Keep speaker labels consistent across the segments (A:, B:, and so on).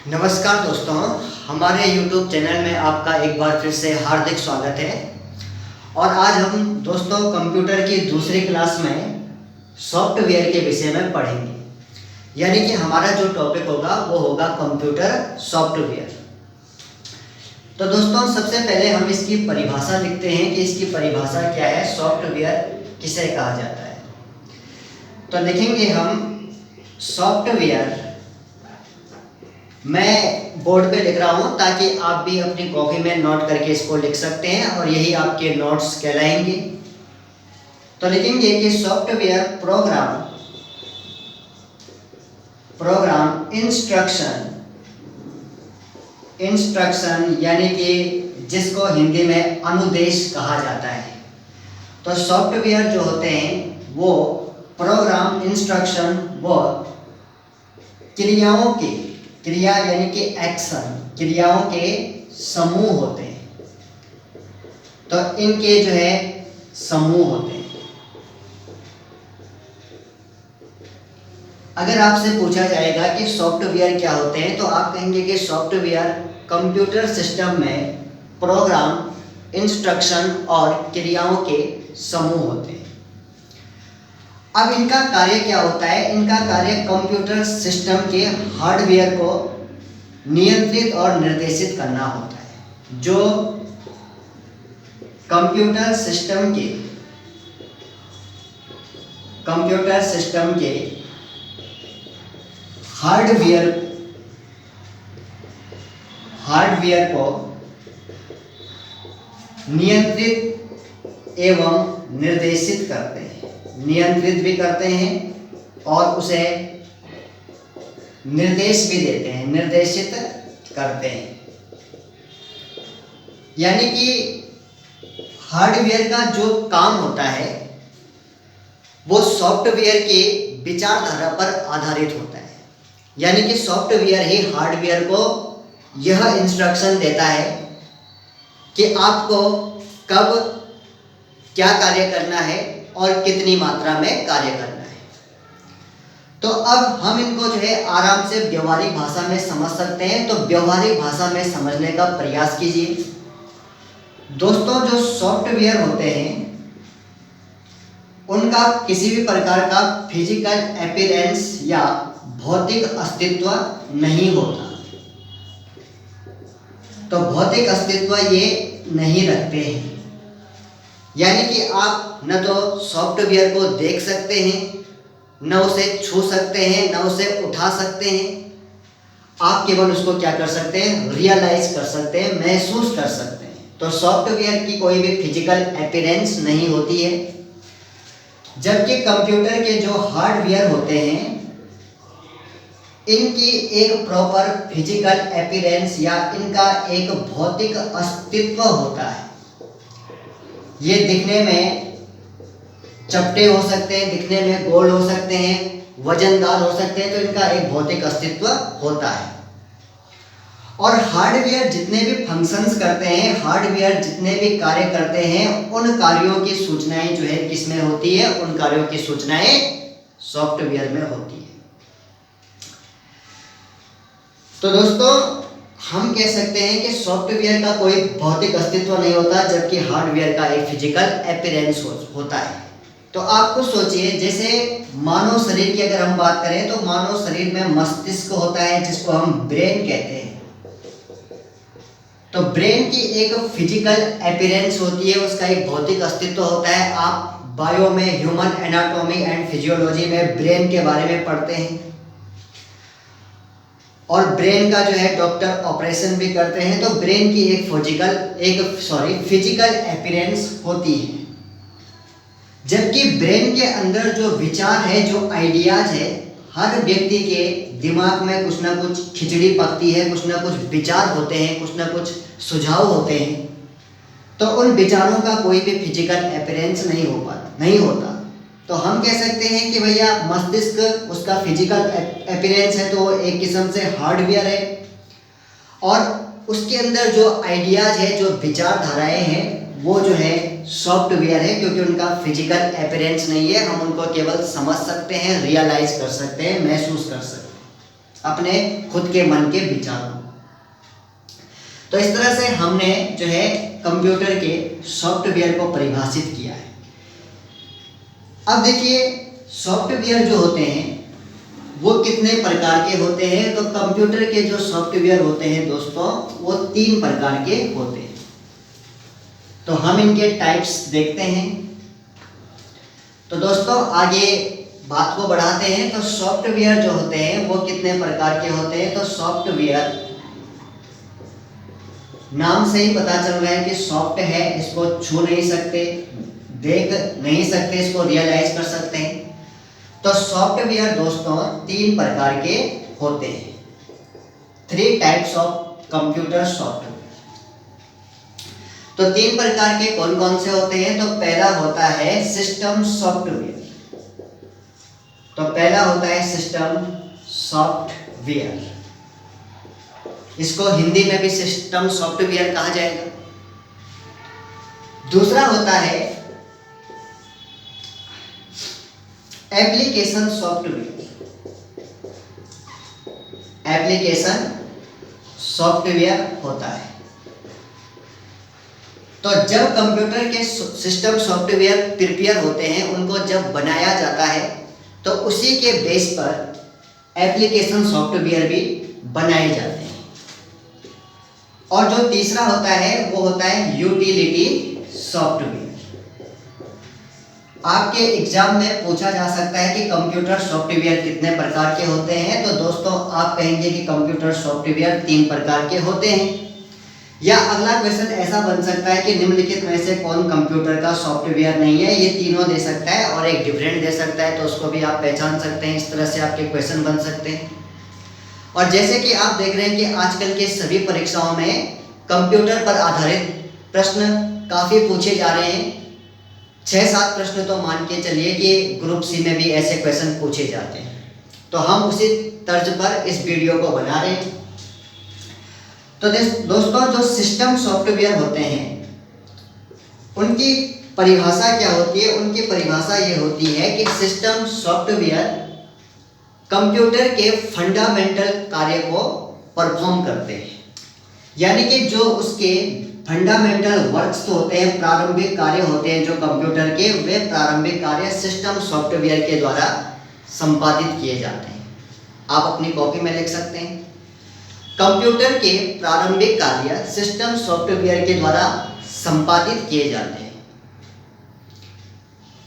A: नमस्कार दोस्तों, हमारे YouTube चैनल में आपका एक बार फिर से हार्दिक स्वागत है। और आज हम दोस्तों कंप्यूटर की दूसरी क्लास में सॉफ्टवेयर के विषय में पढ़ेंगे। यानी कि हमारा जो टॉपिक होगा वो होगा कंप्यूटर सॉफ्टवेयर। तो दोस्तों सबसे पहले हम इसकी परिभाषा लिखते हैं कि इसकी परिभाषा क्या है, सॉफ्टवेयर किसे कहा जाता है। तो लिखेंगे हम सॉफ्टवेयर, मैं बोर्ड पे लिख रहा हूँ ताकि आप भी अपनी कॉपी में नोट करके इसको लिख सकते हैं और यही आपके नोट्स कहलाएंगे। तो लिखेंगे कि सॉफ्टवेयर प्रोग्राम इंस्ट्रक्शन यानी कि जिसको हिंदी में अनुदेश कहा जाता है। तो सॉफ्टवेयर जो होते हैं वो प्रोग्राम, इंस्ट्रक्शन व क्रिया यानी कि एक्शन, क्रियाओं के समूह होते हैं। तो इनके जो है समूह होते हैं। अगर आपसे पूछा जाएगा कि सॉफ्टवेयर क्या होते हैं तो आप कहेंगे कि सॉफ्टवेयर कंप्यूटर सिस्टम में प्रोग्राम, इंस्ट्रक्शन और क्रियाओं के समूह होते हैं। अब इनका कार्य क्या होता है? इनका कार्य कंप्यूटर सिस्टम के हार्डवेयर को नियंत्रित और निर्देशित करना होता है। जो कंप्यूटर सिस्टम के हार्डवेयर को नियंत्रित एवं निर्देशित करते हैं, नियंत्रित भी करते हैं और उसे निर्देश भी देते हैं, निर्देशित करते हैं। यानी कि हार्डवेयर का जो काम होता है वो सॉफ्टवेयर के विचारधारा पर आधारित होता है। यानी कि सॉफ्टवेयर ही हार्डवेयर को यह इंस्ट्रक्शन देता है कि आपको कब क्या कार्य करना है और कितनी मात्रा में कार्य करना है। तो अब हम इनको जो है आराम से व्यवहारिक भाषा में समझ सकते हैं। तो व्यवहारिक भाषा में समझने का प्रयास कीजिए। दोस्तों जो सॉफ्टवेयर होते हैं उनका किसी भी प्रकार का फिजिकल अपीयरेंस या भौतिक अस्तित्व नहीं होता। तो भौतिक अस्तित्व ये नहीं रखते हैं। यानी कि आप न तो सॉफ्टवेयर को देख सकते हैं, न उसे छू सकते हैं, न उसे उठा सकते हैं। आप केवल उसको क्या कर सकते हैं? रियलाइज कर सकते हैं, महसूस कर सकते हैं। तो सॉफ्टवेयर की कोई भी फिजिकल अपीयरेंस नहीं होती है। जबकि कंप्यूटर के जो हार्डवेयर होते हैं इनकी एक प्रॉपर फिजिकल अपीयरेंस या इनका एक भौतिक अस्तित्व होता है। ये दिखने में चपटे हो सकते हैं, दिखने में गोल हो सकते हैं, वजनदार हो सकते हैं। तो इनका एक भौतिक अस्तित्व होता है। और हार्डवेयर जितने भी फंक्शंस करते हैं, हार्डवेयर जितने भी कार्य करते हैं, उन कार्यों की सूचनाएं जो है किसमें होती है? उन कार्यों की सूचनाएं सॉफ्टवेयर में होती है। तो दोस्तों हम कह सकते हैं कि सॉफ्टवेयर का कोई भौतिक अस्तित्व नहीं होता, जबकि हार्डवेयर का एक फिजिकल अपीयरेंस होता है। तो आप कुछ सोचिए, जैसे मानव शरीर की अगर हम बात करें तो मानव शरीर में मस्तिष्क होता है जिसको हम ब्रेन कहते हैं। तो ब्रेन की एक फिजिकल अपीयरेंस होती है, उसका एक भौतिक अस्तित्व होता है। आप बायो में, ह्यूमन एनाटॉमी एंड फिजियोलॉजी में ब्रेन के बारे में पढ़ते हैं और ब्रेन का जो है डॉक्टर ऑपरेशन भी करते हैं। तो ब्रेन की एक फिजिकल अपीयरेंस होती है। जबकि ब्रेन के अंदर जो विचार है, जो आइडियाज है, हर व्यक्ति के दिमाग में कुछ ना कुछ खिचड़ी पकती है, कुछ ना कुछ विचार होते हैं, कुछ ना कुछ सुझाव होते हैं। तो उन विचारों का कोई भी फिजिकल अपीयरेंस नहीं होता। तो हम कह सकते हैं कि भैया मस्तिष्क उसका फिजिकल अपीयरेंस है, तो वो एक किस्म से हार्डवेयर है। और उसके अंदर जो आइडियाज है, जो विचारधाराएं हैं, वो जो है सॉफ्टवेयर है, क्योंकि उनका फिजिकल अपीयरेंस नहीं है। हम उनको केवल समझ सकते हैं, रियलाइज कर सकते हैं, महसूस कर सकते हैं। अपने खुद के मन के विचारों। तो इस तरह से हमने जो है कंप्यूटर के सॉफ्टवेयर को परिभाषित किया है। अब देखिए सॉफ्टवेयर जो होते हैं वो कितने प्रकार के होते हैं। तो कंप्यूटर के जो सॉफ्टवेयर होते हैं दोस्तों वो 3 प्रकार के होते हैं। तो हम इनके टाइप्स देखते हैं। तो दोस्तों आगे बात को बढ़ाते हैं। तो सॉफ्टवेयर जो होते हैं वो कितने प्रकार के होते हैं। तो सॉफ्टवेयर नाम से ही पता चल रहा है कि सॉफ्ट है, इसको छू नहीं सकते, देख नहीं सकते, इसको रियलाइज कर सकते हैं। तो सॉफ्टवेयर दोस्तों 3 प्रकार के होते हैं। 3 टाइप्स ऑफ कंप्यूटर सॉफ्टवेयर। तो 3 प्रकार के कौन कौन से होते हैं। तो पहला होता है सिस्टम सॉफ्टवेयर। तो पहला होता है सिस्टम सॉफ्टवेयर, इसको हिंदी में भी सिस्टम सॉफ्टवेयर कहा जाएगा। दूसरा होता है एप्लीकेशन सॉफ्टवेयर। एप्लीकेशन सॉफ्टवेयर होता है। तो जब कंप्यूटर के सिस्टम सॉफ्टवेयर प्रिपेयर होते हैं, उनको जब बनाया जाता है तो उसी के बेस पर एप्लीकेशन सॉफ्टवेयर भी बनाए जाते हैं। और जो तीसरा होता है वो होता है यूटिलिटी सॉफ्टवेयर। आपके एग्जाम में पूछा जा सकता है कि कंप्यूटर सॉफ्टवेयर कितने प्रकार के होते हैं। तो दोस्तों आप कहेंगे कि कंप्यूटर सॉफ्टवेयर 3 प्रकार के होते हैं। या अगला क्वेश्चन ऐसा बन सकता है कि निम्नलिखित में से कौन कंप्यूटर का सॉफ्टवेयर नहीं है। ये तीनों दे सकता है और एक डिफरेंट दे सकता है, तो उसको भी आप पहचान सकते हैं। इस तरह से आपके क्वेश्चन बन सकते हैं। और जैसे कि आप देख रहे हैं कि आजकल के सभी परीक्षाओं में कंप्यूटर पर आधारित प्रश्न काफ़ी पूछे जा रहे हैं। 6-7 प्रश्न तो मान के चलिए कि ग्रुप सी में भी ऐसे क्वेश्चन पूछे जाते हैं। तो हम उसी तर्ज पर इस वीडियो को बना रहे हैं। तो दोस्तों जो सिस्टम सॉफ्टवेयर होते हैं उनकी परिभाषा क्या होती है। उनकी परिभाषा ये होती है कि सिस्टम सॉफ्टवेयर कंप्यूटर के फंडामेंटल कार्य को परफॉर्म करते हैं। यानी कि जो उसके फंडामेंटल वर्क्स होते हैं, प्रारंभिक कार्य होते हैं जो कंप्यूटर के, वे प्रारंभिक कार्य सिस्टम सॉफ्टवेयर के द्वारा संपादित किए जाते हैं। आप अपनी कॉपी में लिख सकते हैं, कंप्यूटर के प्रारंभिक कार्य सिस्टम सॉफ्टवेयर के द्वारा संपादित किए जाते हैं।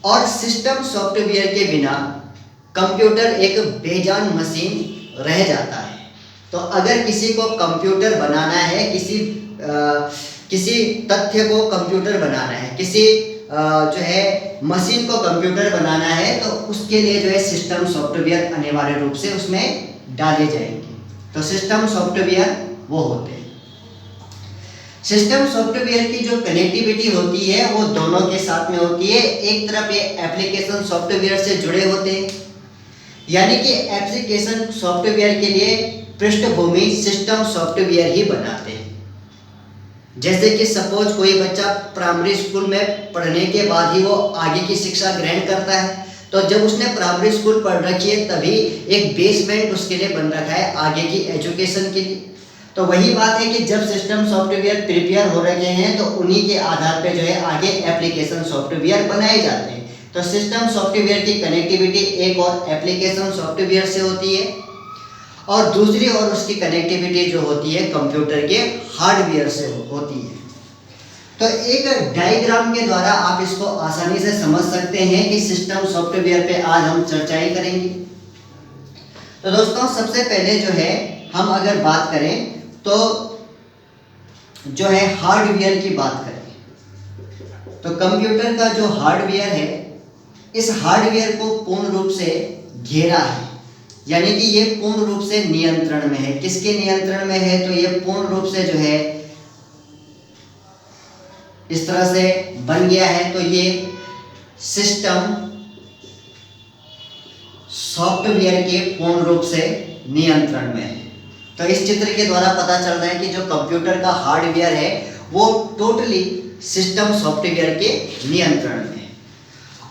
A: और सिस्टम सॉफ्टवेयर के बिना कंप्यूटर एक बेजान मशीन रह जाता है। तो अगर किसी को कंप्यूटर बनाना है, किसी तथ्य को कंप्यूटर बनाना है, किसी जो है मशीन को कंप्यूटर बनाना है, तो उसके लिए जो है सिस्टम सॉफ्टवेयर अनिवार्य रूप से उसमें डाले जाएंगे। तो सिस्टम सॉफ्टवेयर वो होते हैं। सिस्टम सॉफ्टवेयर की जो कनेक्टिविटी होती है वो दोनों के साथ में होती है। एक तरफ ये एप्लीकेशन सॉफ्टवेयर से जुड़े होते हैं, यानी कि एप्लीकेशन सॉफ्टवेयर के लिए पृष्ठभूमि सिस्टम सॉफ्टवेयर ही बनाते हैं। जैसे कि सपोज कोई बच्चा प्राइमरी स्कूल में पढ़ने के बाद ही वो आगे की शिक्षा ग्रहण करता है, तो जब उसने प्राइमरी स्कूल पढ़ रखी है तभी एक बेसमेंट उसके लिए बन रखा है आगे की एजुकेशन के लिए। तो वही बात है कि जब सिस्टम सॉफ्टवेयर प्रिपेयर हो रखे हैं तो उन्हीं के आधार पे जो है आगे एप्लीकेशन सॉफ्टवेयर बनाए जाते हैं। तो सिस्टम सॉफ्टवेयर की कनेक्टिविटी एक और एप्लीकेशन सॉफ्टवेयर से होती है और दूसरी ओर उसकी कनेक्टिविटी जो होती है कंप्यूटर के हार्डवेयर से होती है। तो एक डायग्राम के द्वारा आप इसको आसानी से समझ सकते हैं कि सिस्टम सॉफ्टवेयर पे आज हम चर्चाएं करेंगे। तो दोस्तों सबसे पहले जो है हम अगर बात करें तो जो है हार्डवेयर की बात करें तो कंप्यूटर का जो हार्डवेयर है, इस हार्डवेयर को पूर्ण रूप से घेरा है, यानी कि ये पूर्ण रूप से नियंत्रण में है। किसके नियंत्रण में है? तो ये पूर्ण रूप से जो है इस तरह से बन गया है। तो ये सिस्टम सॉफ्टवेयर के पूर्ण रूप से नियंत्रण में है। तो इस चित्र के द्वारा पता चल रहा है कि जो कंप्यूटर का हार्डवेयर है वो टोटली सिस्टम सॉफ्टवेयर के नियंत्रण में है।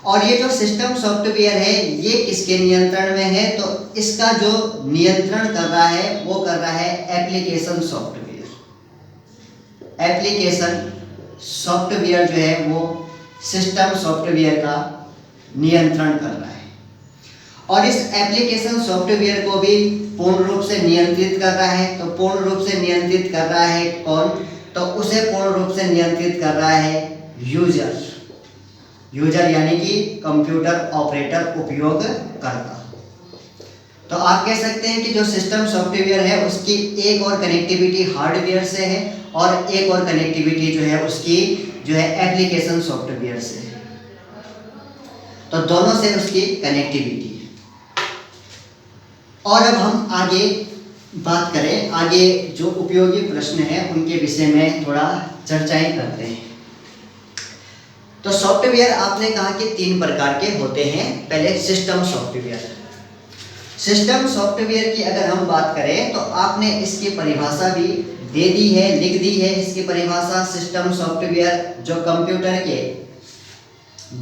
A: और ये जो सिस्टम सॉफ्टवेयर है ये किसके नियंत्रण में है? तो इसका जो नियंत्रण कर रहा है वो कर रहा है एप्लीकेशन सॉफ्टवेयर। एप्लीकेशन सॉफ्टवेयर जो है वो सिस्टम सॉफ्टवेयर का नियंत्रण कर रहा है, और इस एप्लीकेशन सॉफ्टवेयर को भी पूर्ण रूप से नियंत्रित कर रहा है। तो पूर्ण रूप से नियंत्रित कर रहा है कौन? तो उसे पूर्ण रूप से नियंत्रित कर रहा है यूजर। यूजर यानी कि कंप्यूटर ऑपरेटर, उपयोगकर्ता। तो आप कह सकते हैं कि जो सिस्टम सॉफ्टवेयर है उसकी एक और कनेक्टिविटी हार्डवेयर से है और एक और कनेक्टिविटी जो है उसकी जो है एप्लीकेशन सॉफ्टवेयर से है। तो दोनों से उसकी कनेक्टिविटी है। और अब हम आगे बात करें, आगे जो उपयोगी प्रश्न है उनके विषय में थोड़ा चर्चाएं करते हैं। तो सॉफ्टवेयर आपने कहा कि 3 प्रकार के होते हैं। पहले सिस्टम सॉफ्टवेयर। सिस्टम सॉफ्टवेयर की अगर हम बात करें तो आपने इसकी परिभाषा भी दे दी है, लिख दी है इसकी परिभाषा। सिस्टम सॉफ्टवेयर जो कंप्यूटर के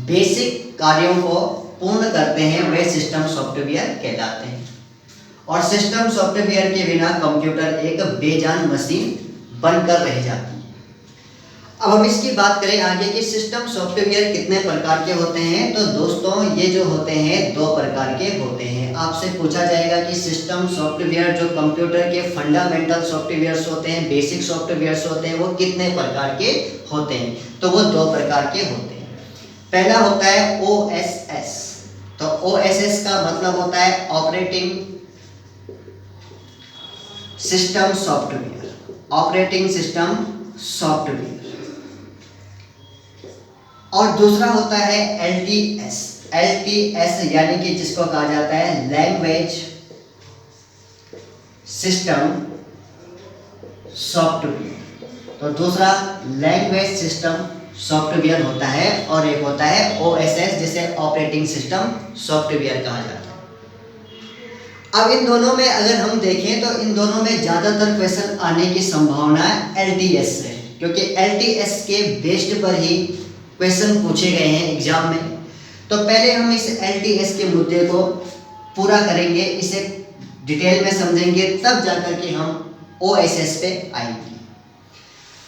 A: बेसिक कार्यों को पूर्ण करते हैं वे सिस्टम सॉफ्टवेयर कहलाते हैं। और सिस्टम सॉफ्टवेयर के बिना कंप्यूटर एक बेजान मशीन बनकर रह जाती है। अब हम इसकी बात करें आगे कि सिस्टम सॉफ्टवेयर कितने प्रकार के होते हैं। तो दोस्तों ये जो होते हैं 2 प्रकार के होते हैं। आपसे पूछा जाएगा कि सिस्टम सॉफ्टवेयर जो कंप्यूटर के फंडामेंटल सॉफ्टवेयर्स होते हैं, बेसिक सॉफ्टवेयर्स होते हैं, वो कितने प्रकार के होते हैं? तो वो 2 प्रकार के होते हैं। पहला होता है OSS। तो OSS का मतलब होता है operating system software, operating system software. और दूसरा होता है LTS। LTS यानी कि जिसको कहा जाता है लैंग्वेज सिस्टम सॉफ्टवेयर। तो दूसरा लैंग्वेज सिस्टम सॉफ्टवेयर होता है और एक होता है OSS जिसे ऑपरेटिंग सिस्टम सॉफ्टवेयर कहा जाता है। अब इन दोनों में अगर हम देखें तो इन दोनों में ज़्यादातर क्वेश्चन आने की संभावना LTS से, क्योंकि LTS के बेस्ड पर ही क्वेश्चन पूछे गए हैं एग्जाम में। तो पहले हम इस LTS के मुद्दे को पूरा करेंगे, इसे डिटेल में समझेंगे, तब जाकर के हम OSS पे आएंगे।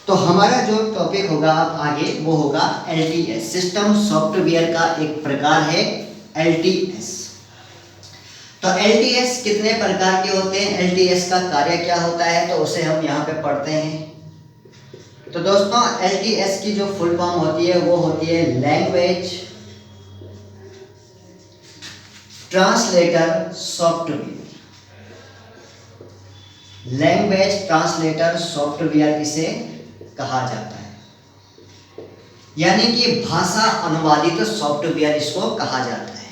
A: तो हमारा जो टॉपिक होगा अब आगे वो होगा LTS। सिस्टम सॉफ्टवेयर का एक प्रकार है LTS। तो LTS कितने प्रकार के होते हैं, LTS का कार्य क्या होता है, तो उसे हम यहाँ पे पढ़ते हैं। तो दोस्तों LTS की जो फुल फॉर्म होती है वो होती है language translator software. Language translator software इसे कहा जाता है, यानी कि भाषा अनुवादित सॉफ्टवेयर इसको कहा जाता है।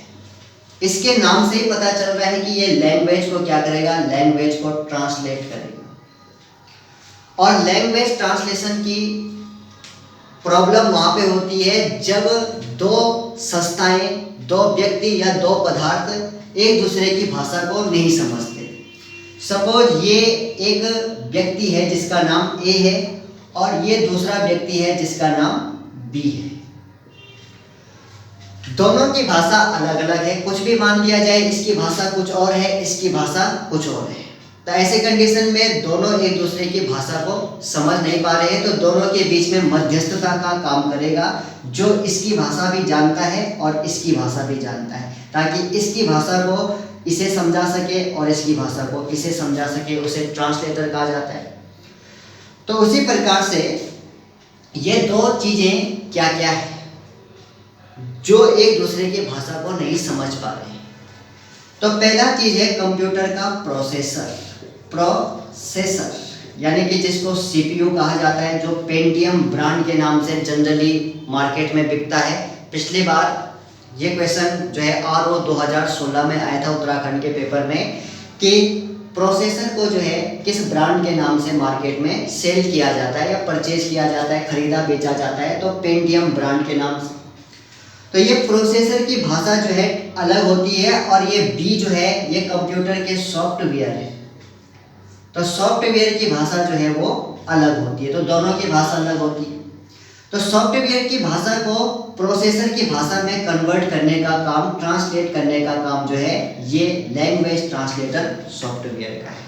A: इसके नाम से ही पता चल रहा है कि ये लैंग्वेज को क्या करेगा, लैंग्वेज को ट्रांसलेट करेगा। और लैंग्वेज ट्रांसलेशन की प्रॉब्लम वहाँ पे होती है जब 2 संस्थाएं, 2 व्यक्ति या 2 पदार्थ एक दूसरे की भाषा को नहीं समझते। सपोज ये एक व्यक्ति है जिसका नाम A है और ये दूसरा व्यक्ति है जिसका नाम B है। दोनों की भाषा अलग अलग है, कुछ भी मान लिया जाए, इसकी भाषा कुछ और है, इसकी भाषा कुछ और है। तो ऐसे कंडीशन में दोनों एक दूसरे की भाषा को समझ नहीं पा रहे हैं, तो दोनों के बीच में मध्यस्थता का काम करेगा जो इसकी भाषा भी जानता है और इसकी भाषा भी जानता है, ताकि इसकी भाषा को इसे समझा सके और इसकी भाषा को इसे समझा सके। उसे ट्रांसलेटर कहा जाता है। तो उसी प्रकार से ये 2 चीज़ें क्या क्या है जो एक दूसरे की भाषा को नहीं समझ पा रहे हैं। तो पहला चीज़ है कंप्यूटर का प्रोसेसर। प्रोसेसर यानी कि जिसको CPU कहा जाता है, जो पेंटियम ब्रांड के नाम से जनरली मार्केट में बिकता है। पिछली बार ये क्वेश्चन जो है RO 2016 में आया था उत्तराखंड के पेपर में कि प्रोसेसर को जो है किस ब्रांड के नाम से मार्केट में सेल किया जाता है या परचेज किया जाता है, खरीदा बेचा जाता है, तो पेंटियम ब्रांड के नाम से। तो ये प्रोसेसर की भाषा जो है अलग होती है और ये B जो है ये कंप्यूटर के सॉफ्टवेयर है। तो सॉफ्टवेयर की भाषा जो है वो अलग होती है, तो दोनों की भाषा अलग होती है। तो सॉफ्टवेयर की भाषा को प्रोसेसर की भाषा में कन्वर्ट करने का काम, ट्रांसलेट करने का काम जो है ये लैंग्वेज ट्रांसलेटर सॉफ्टवेयर का है।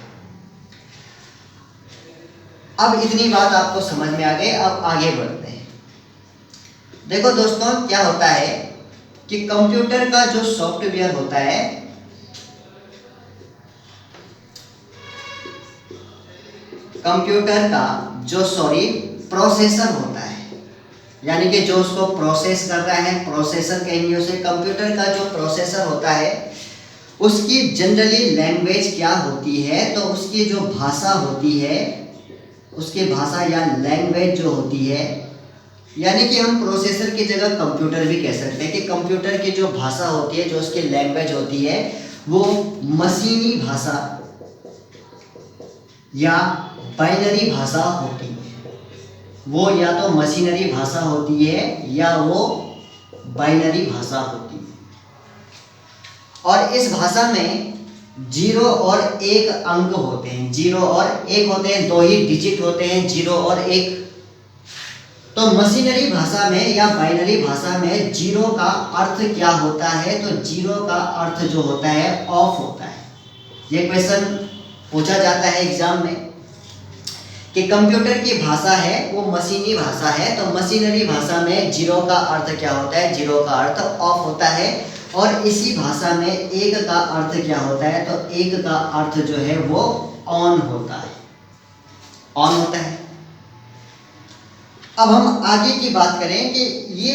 A: अब इतनी बात आपको समझ में आ गई, अब आगे बढ़ते हैं। देखो दोस्तों, क्या होता है कि कंप्यूटर का जो सॉफ्टवेयर होता है, कंप्यूटर का जो प्रोसेसर होता है, यानी कि जो उसको प्रोसेस कर रहा है, प्रोसेसर कहेंगे उसे। कंप्यूटर का जो प्रोसेसर होता है उसकी जनरली लैंग्वेज क्या होती है, तो उसकी जो भाषा होती है, उसकी भाषा या लैंग्वेज जो होती है, यानी कि हम प्रोसेसर की जगह कंप्यूटर भी कह सकते हैं कि कंप्यूटर की जो भाषा होती है, जो उसकी लैंग्वेज होती है, वो मशीनी भाषा या बाइनरी भाषा होती है। वो या तो मशीनरी भाषा होती है या वो बाइनरी भाषा होती है। और इस भाषा में 0 और 1 अंक होते हैं, 0 और 1 होते हैं, 2 ही डिजिट होते हैं, 0 और 1। तो मशीनरी भाषा में या बाइनरी भाषा में 0 का अर्थ क्या होता है, तो 0 का अर्थ जो होता है ऑफ होता है। ये क्वेश्चन पूछा जाता है एग्जाम में कि कंप्यूटर की भाषा है वो मशीनी भाषा है, तो मशीनरी भाषा में 0 का अर्थ क्या होता है, 0 का अर्थ ऑफ होता है। और इसी भाषा में 1 का अर्थ क्या होता है, तो 1 का अर्थ जो है वो ऑन होता है, ऑन होता है। अब हम आगे की बात करें कि ये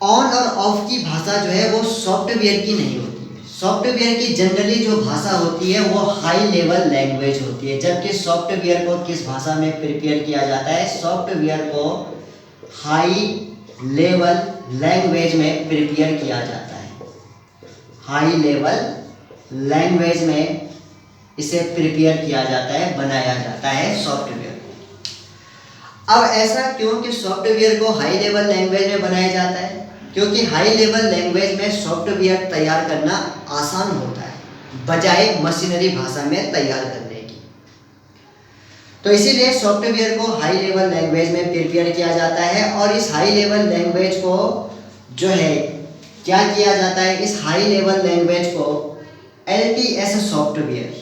A: ऑन और ऑफ की भाषा जो है वो सॉफ्टवेयर की नहीं होती है। सॉफ्टवेयर की जनरली जो भाषा होती है वो हाई लेवल लैंग्वेज होती है, जबकि सॉफ्टवेयर को किस भाषा में प्रिपेयर किया जाता है, सॉफ्टवेयर को हाई लेवल लैंग्वेज में प्रिपेयर किया जाता है। हाई लेवल लैंग्वेज में इसे प्रिपेयर किया जाता है, बनाया जाता है सॉफ्टवेयर। अब ऐसा क्यों कि सॉफ्टवेयर को हाई लेवल लैंग्वेज में बनाया जाता है, क्योंकि हाई लेवल लैंग्वेज में सॉफ्टवेयर तैयार करना आसान होता है बजाय मशीनरी भाषा में तैयार करने की। तो इसीलिए सॉफ्टवेयर को हाई लेवल लैंग्वेज में प्रिपेयर किया जाता है। और इस हाई लेवल लैंग्वेज को जो है क्या किया जाता है, इस हाई लेवल लैंग्वेज को LTS सॉफ्टवेयर,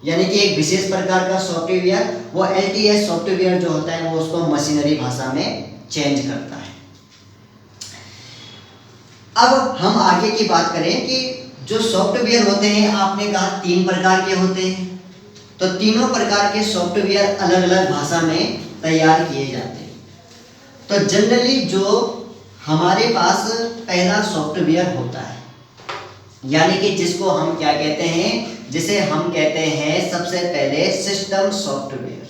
A: यानी कि एक विशेष प्रकार का सॉफ्टवेयर, वो LTS सॉफ्टवेयर जो होता है वो उसको मशीनरी भाषा में चेंज करता है। अब हम आगे की बात करें कि जो सॉफ्टवेयर होते हैं, आपने कहा 3 प्रकार के होते हैं, तो तीनों प्रकार के सॉफ्टवेयर अलग अलग भाषा में तैयार किए जाते हैं। तो जनरली जो हमारे पास पहला सॉफ्टवेयर होता है, यानी कि जिसको हम क्या कहते हैं, जिसे हम कहते हैं सबसे पहले सिस्टम सॉफ्टवेयर।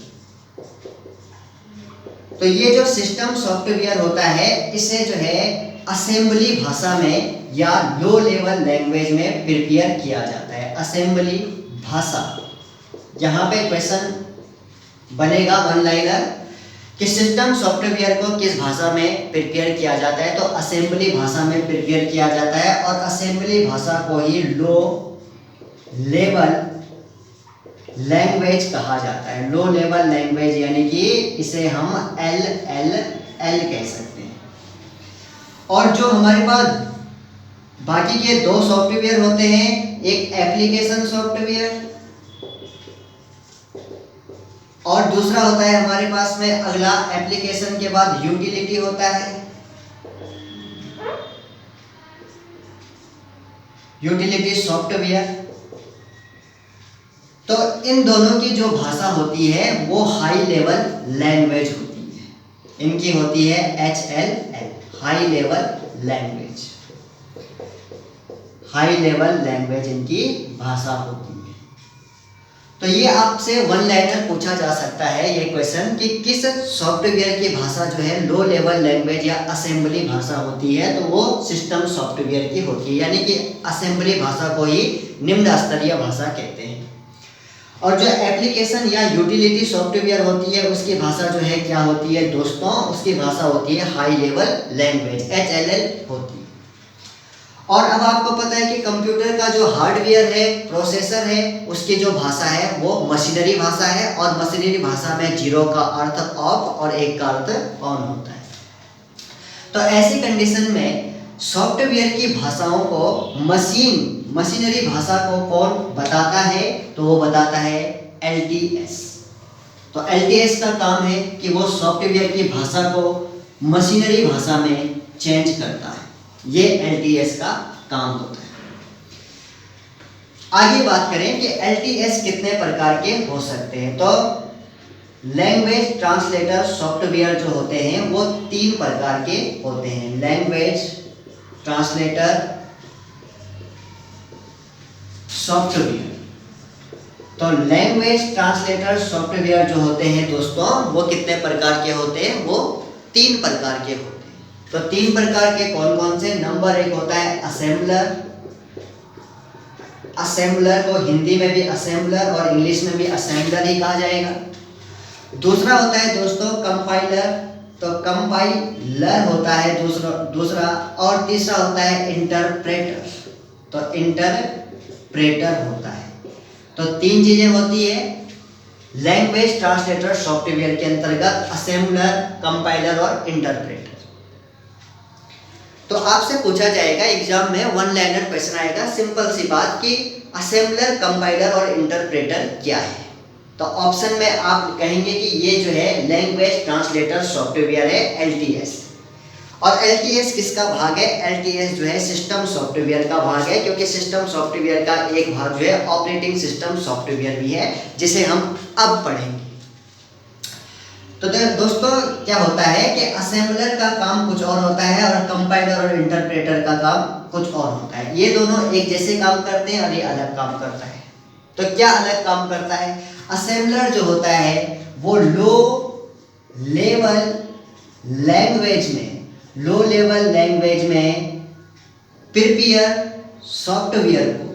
A: तो ये जो सिस्टम सॉफ्टवेयर होता है इसे जो है असेंबली भाषा में या लो लेवल लैंग्वेज में प्रिपेयर किया जाता है। असेंबली भाषा, यहाँ पे क्वेश्चन बनेगा वन लाइनर कि सिस्टम सॉफ्टवेयर को किस भाषा में प्रिपेयर किया जाता है, तो असेंबली भाषा में प्रिपेयर किया जाता है। और असेंबली भाषा को ही लो लेवल लैंग्वेज कहा जाता है। लो लेवल लैंग्वेज यानी कि इसे हम LLL कह सकते हैं। और जो हमारे पास बाकी के 2 सॉफ्टवेयर होते हैं, एक एप्लीकेशन सॉफ्टवेयर और दूसरा होता है हमारे पास में अगला एप्लीकेशन के बाद यूटिलिटी होता है। Utility software. तो इन दोनों की जो भाषा होती है वो हाई लेवल लैंग्वेज होती है, इनकी होती है HLL, high level language. High level language इनकी भाषा होती है। तो ये आपसे वन लाइनर पूछा जा सकता है ये क्वेश्चन कि किस सॉफ्टवेयर की भाषा जो है लो लेवल लैंग्वेज या असेंबली भाषा होती है, तो वो सिस्टम सॉफ्टवेयर की होती है, यानी कि असेंबली भाषा को ही निम्न स्तरीय भाषा कहते हैं। और जो एप्लीकेशन या यूटिलिटी सॉफ्टवेयर होती है उसकी भाषा जो है क्या होती है दोस्तों, उसकी भाषा होती है हाई लेवल लैंग्वेज, HLL होती है। और अब आपको पता है कि कंप्यूटर का जो हार्डवेयर है, प्रोसेसर है, उसकी जो भाषा है वो मशीनरी भाषा है। और मशीनरी भाषा में 0 का अर्थ ऑफ और 1 का अर्थ ऑन होता है। तो ऐसी कंडीशन में सॉफ्टवेयर की भाषाओं को मशीनरी भाषा को कौन बताता है? तो वो बताता है LTS। तो LTS का काम है कि वो सॉफ्टवेयर की भाषा को मशीनरी भाषा में चेंज करता है। ये LTS का काम होता है। आगे बात करें कि LTS कितने प्रकार के हो सकते हैं, तो लैंग्वेज ट्रांसलेटर सॉफ्टवेयर जो होते हैं वो 3 प्रकार के होते हैं। लैंग्वेज ट्रांसलेटर सॉफ्टवेयर, तो लैंग्वेज ट्रांसलेटर सॉफ्टवेयर जो होते हैं दोस्तों वो कितने प्रकार के होते हैं? वो 3 प्रकार के होते हैं। तो 3 प्रकार के कौन कौन से? नंबर 1 होता है असेंबलर। असेंबलर को हिंदी में भी असेंबलर और इंग्लिश में भी असेंबलर ही कहा जाएगा। दूसरा होता है दोस्तों कंपाइलर, तो कंपाइलर होता है दूसरा। और तीसरा होता है इंटरप्रेटर, तो इंटरप्रेटर होता है। तो 3 चीजें होती है लैंग्वेज ट्रांसलेटर सॉफ्टवेयर के अंतर्गत, असेंबलर, कंपाइलर और इंटरप्रेटर। तो आपसे पूछा जाएगा एग्जाम में 1 लाइनर क्वेश्चन आएगा, सिंपल सी बात कि असेंबलर, कंपाइलर और इंटरप्रेटर क्या है? तो ऑप्शन में आप कहेंगे कि ये जो है लैंग्वेज ट्रांसलेटर सॉफ्टवेयर है, LTS। और LTS किसका भाग है? LTS जो है सिस्टम सॉफ्टवेयर का भाग है, क्योंकि सिस्टम सॉफ्टवेयर का एक भाग जो है ऑपरेटिंग सिस्टम सॉफ्टवेयर भी है, जिसे हम अब पढ़ेंगे। तो दोस्तों क्या होता है कि असेंबलर का काम कुछ और होता है और कंपाइलर और इंटरप्रेटर का काम कुछ और होता है। ये दोनों एक जैसे काम करते हैं और ये अलग काम करता है। तो क्या अलग काम करता है? असेंबलर जो होता है वो लो लेवल लैंग्वेज में प्रिपेयर सॉफ्टवेयर को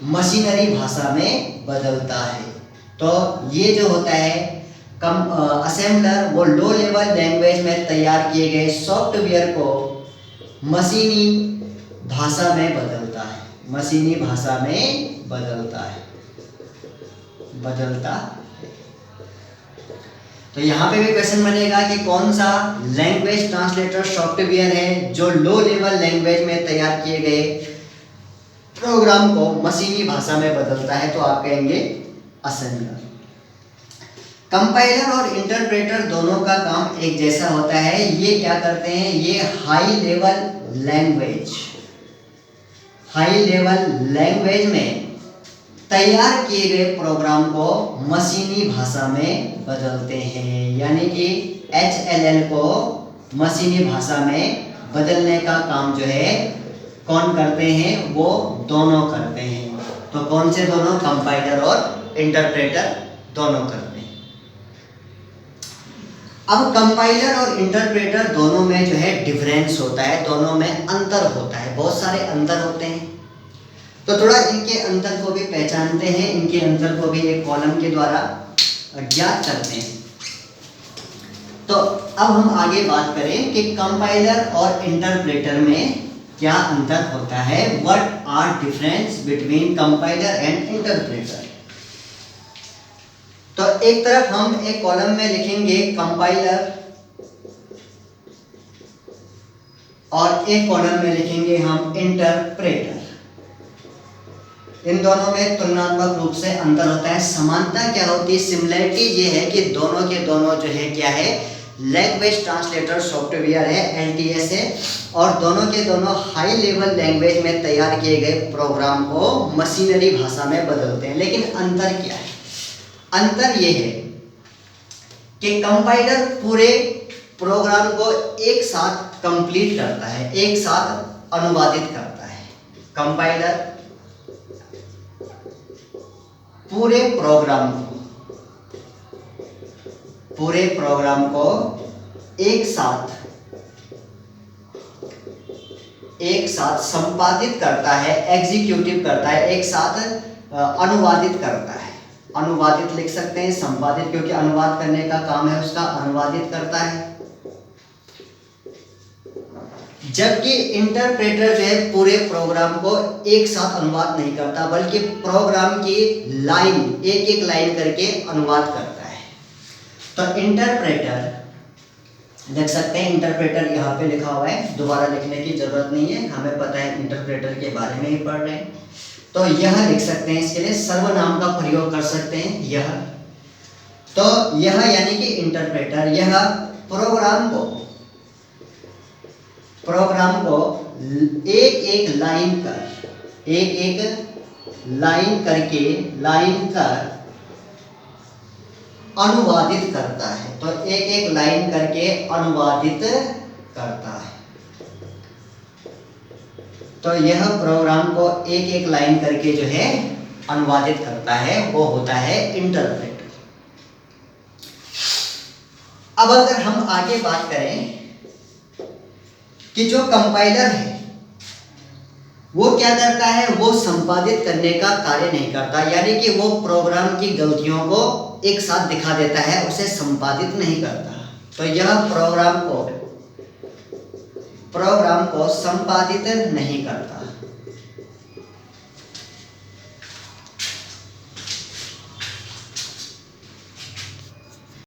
A: मशीनरी भाषा में बदलता है। तो ये जो होता है असेंबलर वो लो लेवल लैंग्वेज में तैयार किए गए सॉफ्टवेयर को मशीनी भाषा में बदलता है, मशीनी भाषा में बदलता है। तो यहाँ पे भी क्वेश्चन बनेगा कि कौन सा लैंग्वेज ट्रांसलेटर सॉफ्टवेयर है जो लो लेवल लैंग्वेज में तैयार किए गए प्रोग्राम को मशीनी भाषा में बदलता है? तो आप कहेंगे असेंबलर। कंपाइलर और इंटरप्रेटर दोनों का काम एक जैसा होता है। ये क्या करते हैं? ये हाई लेवल लैंग्वेज में तैयार किए गए प्रोग्राम को मशीनी भाषा में बदलते हैं, यानी कि HLL को मशीनी भाषा में बदलने का काम जो है कौन करते हैं? वो दोनों करते हैं। तो कौन से दोनों? कंपाइलर और इंटरप्रेटर दोनों करते हैं। अब कंपाइलर और इंटरप्रेटर दोनों में जो है डिफरेंस होता है, दोनों में अंतर होता है, बहुत सारे अंतर होते हैं। तो थोड़ा इनके अंतर को भी पहचानते हैं, इनके अंतर को भी एक कॉलम के द्वारा ज्ञात करते हैं। तो अब हम आगे बात करें कि कंपाइलर और इंटरप्रेटर में क्या अंतर होता है। What are difference between compiler and interpreter? तो एक तरफ हम एक कॉलम में लिखेंगे कंपाइलर और एक कॉलम में लिखेंगे हम इंटरप्रेटर। इन दोनों में तुलनात्मक रूप से अंतर होता है। समानता क्या होती है? सिमिलरिटी ये है कि दोनों के दोनों जो है क्या है? लैंग्वेज ट्रांसलेटर सॉफ्टवेयर है, LTS है, और दोनों के दोनों हाई लेवल लैंग्वेज में तैयार किए गए प्रोग्राम को मशीनरी भाषा में बदलते हैं। लेकिन अंतर क्या है? अंतर ये है कि कंपाइलर पूरे प्रोग्राम को एक साथ कंप्लीट करता है, एक साथ अनुवादित करता है। कंपाइलर पूरे प्रोग्राम को एक साथ संपादित करता है, एग्जीक्यूटिव करता है, एक साथ अनुवादित करता है। अनुवादित लिख सकते हैं, संपादित, क्योंकि अनुवाद करने का काम है उसका, अनुवादित करता है। जबकि इंटरप्रेटर जो है पूरे प्रोग्राम को एक साथ अनुवाद नहीं करता, बल्कि प्रोग्राम की लाइन एक एक लाइन करके अनुवाद करता है। तो इंटरप्रेटर देख सकते हैं इंटरप्रेटर यहाँ पे लिखा हुआ है, दोबारा लिखने की जरूरत नहीं है, हमें पता है इंटरप्रेटर के बारे में ही पढ़ रहे हैं। तो यह लिख सकते हैं, इसके लिए सर्वनाम का प्रयोग कर सकते हैं यह। तो यह यानी कि इंटरप्रेटर, यह प्रोग्राम को एक एक लाइन कर अनुवादित करता है। तो एक एक लाइन करके अनुवादित करता है। तो यह प्रोग्राम को एक एक लाइन करके जो है अनुवादित करता है, वो होता है इंटरप्रेटर। अब अगर हम आगे बात करें कि जो कंपाइलर है वो क्या करता है, वो संपादित करने का कार्य नहीं करता, यानी कि वो प्रोग्राम की गलतियों को एक साथ दिखा देता है, उसे संपादित नहीं करता। तो यह प्रोग्राम को संपादित नहीं करता।